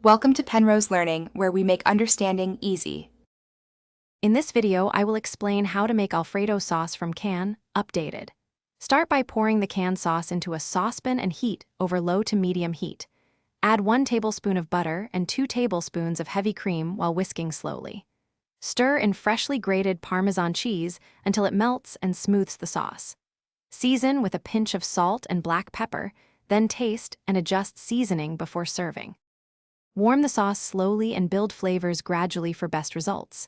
Welcome to Penrose Learning, where we make understanding easy. In this video, I will explain how to make Alfredo sauce from can, updated. Start by pouring the canned sauce into a saucepan and heat over low to medium heat. Add 1 tablespoon of butter and 2 tablespoons of heavy cream while whisking slowly. Stir in freshly grated Parmesan cheese until it melts and smooths the sauce. Season with a pinch of salt and black pepper, then taste and adjust seasoning before serving. Warm the sauce slowly and build flavors gradually for best results.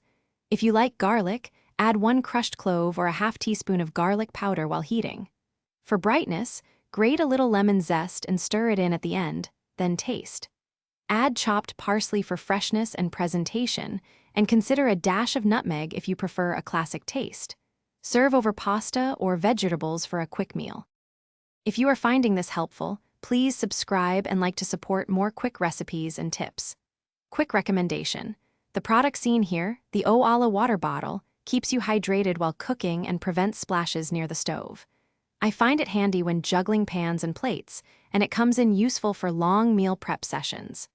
If you like garlic, add 1 crushed clove or a half teaspoon of garlic powder while heating. For brightness, grate a little lemon zest and stir it in at the end, then taste. Add chopped parsley for freshness and presentation, and consider a dash of nutmeg if you prefer a classic taste. Serve over pasta or vegetables for a quick meal. If you are finding this helpful, please subscribe and like to support more quick recipes and tips. Quick recommendation. The product seen here, the Eau à la water bottle, keeps you hydrated while cooking and prevents splashes near the stove. I find it handy when juggling pans and plates, and it comes in useful for long meal prep sessions.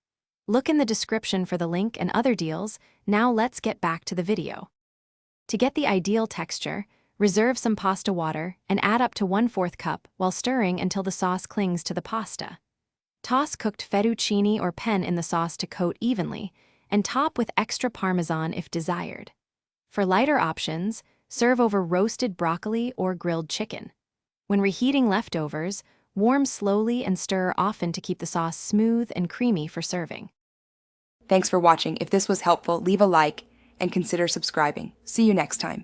Look in the description for the link and other deals. Now let's get back to the video. To get the ideal texture, reserve some pasta water and add up to 1/4 cup while stirring until the sauce clings to the pasta. Toss cooked fettuccine or penne in the sauce to coat evenly, and top with extra Parmesan if desired. For lighter options, serve over roasted broccoli or grilled chicken. When reheating leftovers, warm slowly and stir often to keep the sauce smooth and creamy for serving. Thanks for watching. If this was helpful, leave a like and consider subscribing. See you next time.